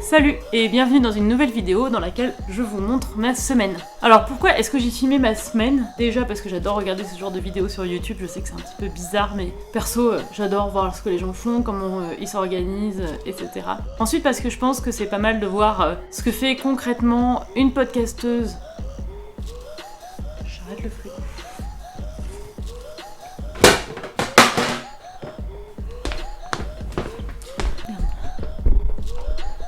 Salut et bienvenue dans une nouvelle vidéo dans laquelle je vous montre ma semaine. Alors pourquoi est-ce que j'ai filmé ma semaine? Déjà parce que j'adore regarder ce genre de vidéos sur YouTube, je sais que c'est un petit peu bizarre mais perso j'adore voir ce que les gens font, comment ils s'organisent, etc. Ensuite parce que je pense que c'est pas mal de voir ce que fait concrètement une podcasteuse. J'arrête le frigo.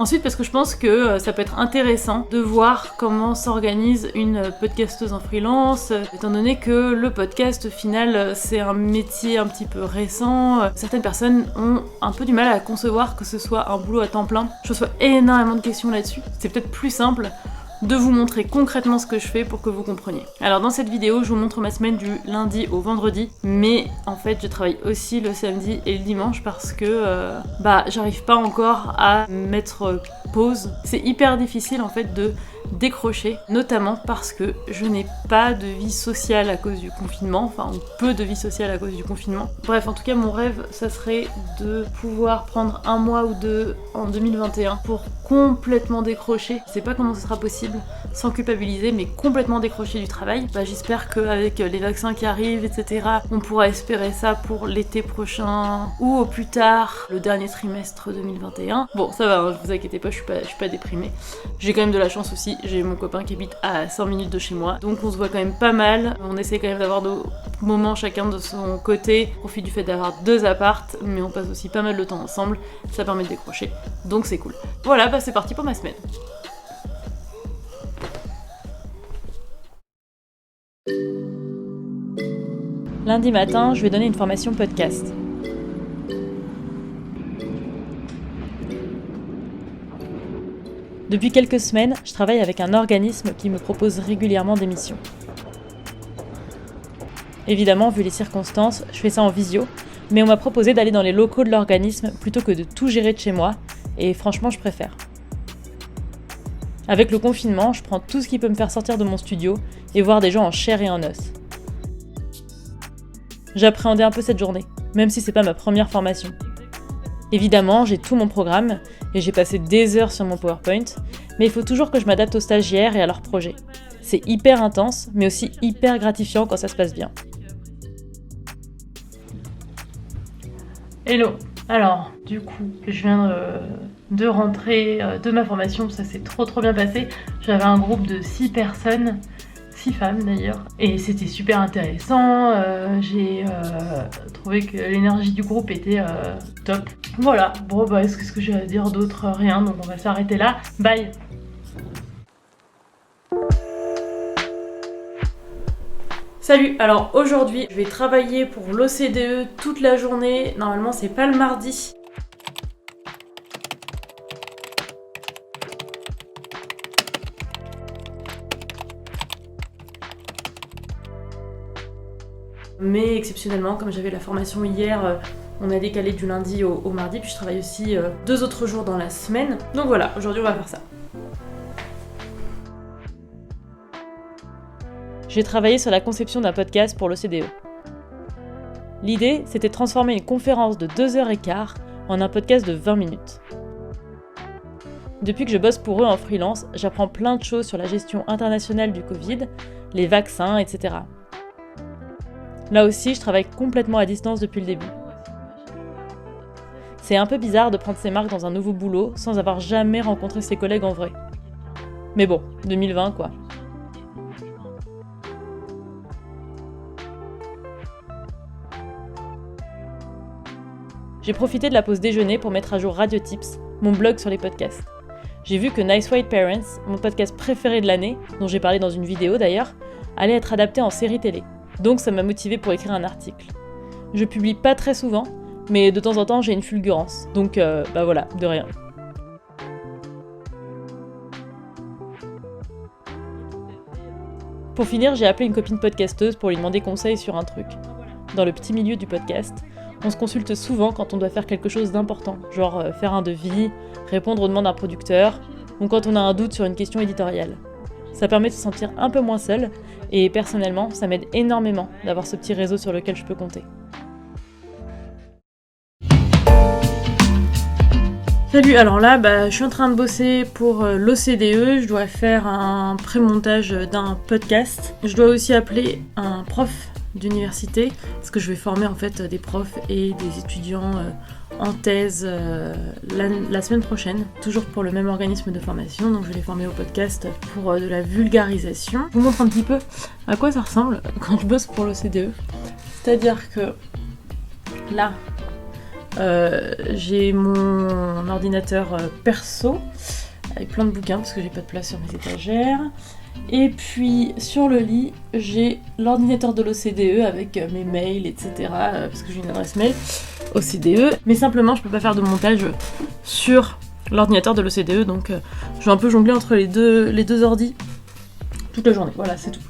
Ensuite parce que je pense que ça peut être intéressant de voir comment s'organise une podcasteuse en freelance, étant donné que le podcast au final c'est un métier un petit peu récent. Certaines personnes ont un peu du mal à concevoir que ce soit un boulot à temps plein. Je reçois énormément de questions là-dessus. C'est peut-être plus simple de vous montrer concrètement ce que je fais pour que vous compreniez. Alors dans cette vidéo, je vous montre ma semaine du lundi au vendredi, mais en fait je travaille aussi le samedi et le dimanche parce que j'arrive pas encore à mettre pause. C'est hyper difficile en fait de décrocher, notamment parce que je n'ai pas de vie sociale à cause du confinement, enfin ou peu de vie sociale à cause du confinement. Bref, en tout cas mon rêve ça serait de pouvoir prendre un mois ou deux en 2021 pour complètement décrocher. Je sais pas comment ce sera possible sans culpabiliser, mais complètement décrocher du travail. J'espère qu'avec les vaccins qui arrivent, etc., on pourra espérer ça pour l'été prochain ou au plus tard, le dernier trimestre 2021. Bon, ça va, hein, vous inquiétez pas, je suis pas déprimée. J'ai quand même de la chance aussi, j'ai mon copain qui habite à 100 minutes de chez moi, donc on se voit quand même pas mal. On essaie quand même d'avoir nos moments chacun de son côté. On profite du fait d'avoir 2 appartes, mais on passe aussi pas mal de temps ensemble, ça permet de décrocher, donc c'est cool. Voilà, c'est parti pour ma semaine. Lundi matin, je vais donner une formation podcast. Depuis quelques semaines, je travaille avec un organisme qui me propose régulièrement des missions. Évidemment, vu les circonstances, je fais ça en visio, mais on m'a proposé d'aller dans les locaux de l'organisme plutôt que de tout gérer de chez moi, et franchement, je préfère. Avec le confinement, je prends tout ce qui peut me faire sortir de mon studio et voir des gens en chair et en os. J'appréhendais un peu cette journée, même si c'est pas ma première formation. Évidemment, j'ai tout mon programme et j'ai passé des heures sur mon PowerPoint, mais il faut toujours que je m'adapte aux stagiaires et à leurs projets. C'est hyper intense, mais aussi hyper gratifiant quand ça se passe bien. Hello. Alors, du coup, je viens de rentrer de ma formation, ça s'est trop bien passé. J'avais un groupe de 6 personnes, 6 femmes d'ailleurs, et c'était super intéressant. J'ai trouvé que l'énergie du groupe était top. Voilà, bon est-ce que j'ai à dire d'autre? Rien, donc on va s'arrêter là. Bye. Salut, alors aujourd'hui je vais travailler pour l'OCDE toute la journée, normalement c'est pas le mardi. Mais exceptionnellement, comme j'avais la formation hier, on a décalé du lundi au mardi, puis je travaille aussi 2 autres jours dans la semaine. Donc voilà, aujourd'hui on va faire ça. J'ai travaillé sur la conception d'un podcast pour l'OCDE. L'idée, c'était de transformer une conférence de 2h15 en un podcast de 20 minutes. Depuis que je bosse pour eux en freelance, j'apprends plein de choses sur la gestion internationale du Covid, les vaccins, etc. Là aussi, je travaille complètement à distance depuis le début. C'est un peu bizarre de prendre ses marques dans un nouveau boulot sans avoir jamais rencontré ses collègues en vrai. Mais bon, 2020 quoi. J'ai profité de la pause déjeuner pour mettre à jour Radio Tips, mon blog sur les podcasts. J'ai vu que Nice White Parents, mon podcast préféré de l'année, dont j'ai parlé dans une vidéo d'ailleurs, allait être adapté en série télé. Donc ça m'a motivée pour écrire un article. Je publie pas très souvent, mais de temps en temps j'ai une fulgurance. Donc voilà, de rien. Pour finir, j'ai appelé une copine podcasteuse pour lui demander conseil sur un truc. Dans le petit milieu du podcast, on se consulte souvent quand on doit faire quelque chose d'important, genre faire un devis, répondre aux demandes d'un producteur, ou quand on a un doute sur une question éditoriale. Ça permet de se sentir un peu moins seul, et personnellement, ça m'aide énormément d'avoir ce petit réseau sur lequel je peux compter. Salut, alors là, je suis en train de bosser pour l'OCDE, je dois faire un pré-montage d'un podcast. Je dois aussi appeler un prof d'université, parce que je vais former en fait des profs et des étudiants en thèse la semaine prochaine, toujours pour le même organisme de formation, donc je vais les former au podcast pour de la vulgarisation. Je vous montre un petit peu à quoi ça ressemble quand je bosse pour l'OCDE. C'est-à-dire que là, j'ai mon ordinateur perso avec plein de bouquins parce que j'ai pas de place sur mes étagères. Et puis sur le lit, j'ai l'ordinateur de l'OCDE avec mes mails, etc. Parce que j'ai une adresse mail OCDE. Mais simplement, je peux pas faire de montage sur l'ordinateur de l'OCDE, donc je vais un peu jongler entre les deux ordis toute la journée. Voilà, c'est tout.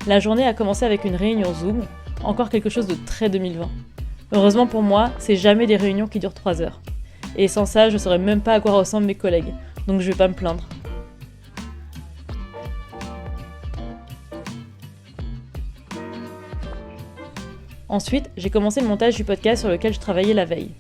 La journée a commencé avec une réunion Zoom, encore quelque chose de très 2020. Heureusement pour moi, c'est jamais des réunions qui durent 3 heures. Et sans ça, je saurais même pas à quoi ressemblent mes collègues, donc je vais pas me plaindre. Ensuite, j'ai commencé le montage du podcast sur lequel je travaillais la veille.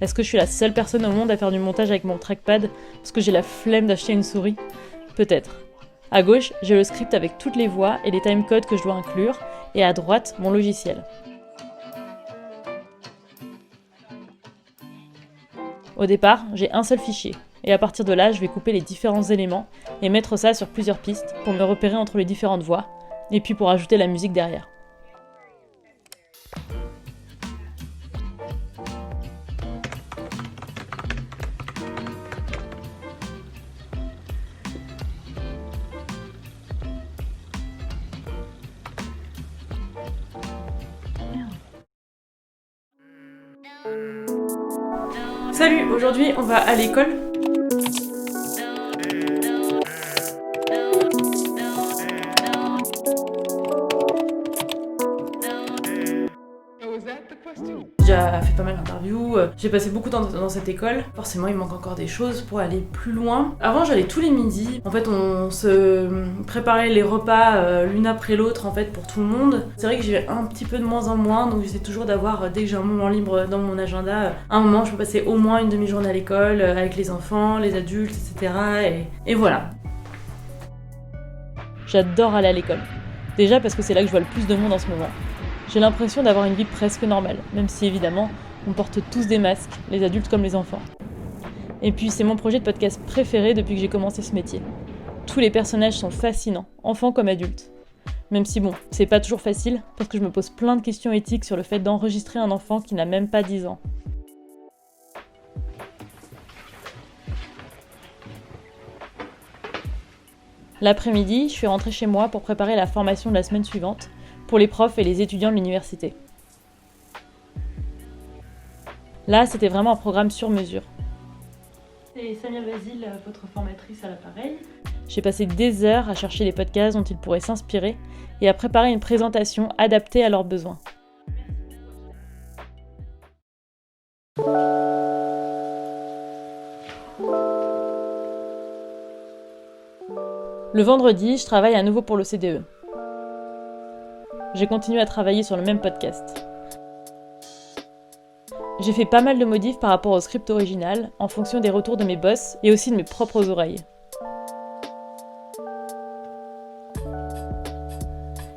Est-ce que je suis la seule personne au monde à faire du montage avec mon trackpad parce que j'ai la flemme d'acheter une souris ? Peut-être. À gauche, j'ai le script avec toutes les voix et les timecodes que je dois inclure, et à droite, mon logiciel. Au départ, j'ai un seul fichier, et à partir de là, je vais couper les différents éléments et mettre ça sur plusieurs pistes pour me repérer entre les différentes voix, et puis pour ajouter la musique derrière. Salut, aujourd'hui on va à l'école. J'ai déjà fait pas mal d'interviews, j'ai passé beaucoup de temps dans cette école. Forcément, il manque encore des choses pour aller plus loin. Avant, j'allais tous les midis. En fait, on se préparait les repas l'une après l'autre en fait pour tout le monde. C'est vrai que j'ai un petit peu de moins en moins, donc j'essaie toujours d'avoir, dès que j'ai un moment libre dans mon agenda, un moment, je peux passer au moins une demi-journée à l'école avec les enfants, les adultes, etc. Et voilà. J'adore aller à l'école. Déjà parce que c'est là que je vois le plus de monde en ce moment. J'ai l'impression d'avoir une vie presque normale, même si évidemment, on porte tous des masques, les adultes comme les enfants. Et puis c'est mon projet de podcast préféré depuis que j'ai commencé ce métier. Tous les personnages sont fascinants, enfants comme adultes. Même si bon, c'est pas toujours facile, parce que je me pose plein de questions éthiques sur le fait d'enregistrer un enfant qui n'a même pas 10 ans. L'après-midi, je suis rentrée chez moi pour préparer la formation de la semaine suivante, pour les profs et les étudiants de l'université. Là, c'était vraiment un programme sur mesure. C'est Samia Basile, votre formatrice à l'appareil. J'ai passé des heures à chercher les podcasts dont ils pourraient s'inspirer et à préparer une présentation adaptée à leurs besoins. Le vendredi, je travaille à nouveau pour l'OCDE. J'ai continué à travailler sur le même podcast. J'ai fait pas mal de modifs par rapport au script original, en fonction des retours de mes boss et aussi de mes propres oreilles.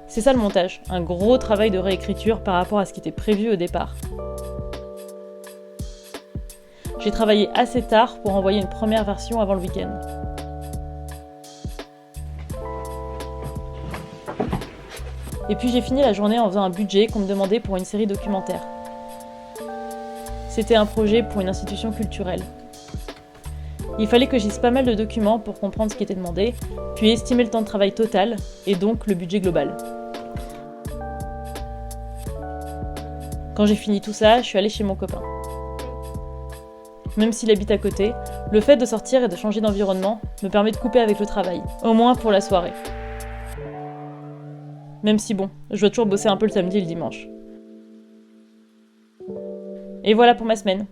C'est ça le montage, un gros travail de réécriture par rapport à ce qui était prévu au départ. J'ai travaillé assez tard pour envoyer une première version avant le week-end. Et puis j'ai fini la journée en faisant un budget qu'on me demandait pour une série documentaire. C'était un projet pour une institution culturelle. Il fallait que je lise pas mal de documents pour comprendre ce qui était demandé, puis estimer le temps de travail total, et donc le budget global. Quand j'ai fini tout ça, je suis allée chez mon copain. Même s'il habite à côté, le fait de sortir et de changer d'environnement me permet de couper avec le travail, au moins pour la soirée. Même si bon, je dois toujours bosser un peu le samedi et le dimanche. Et voilà pour ma semaine.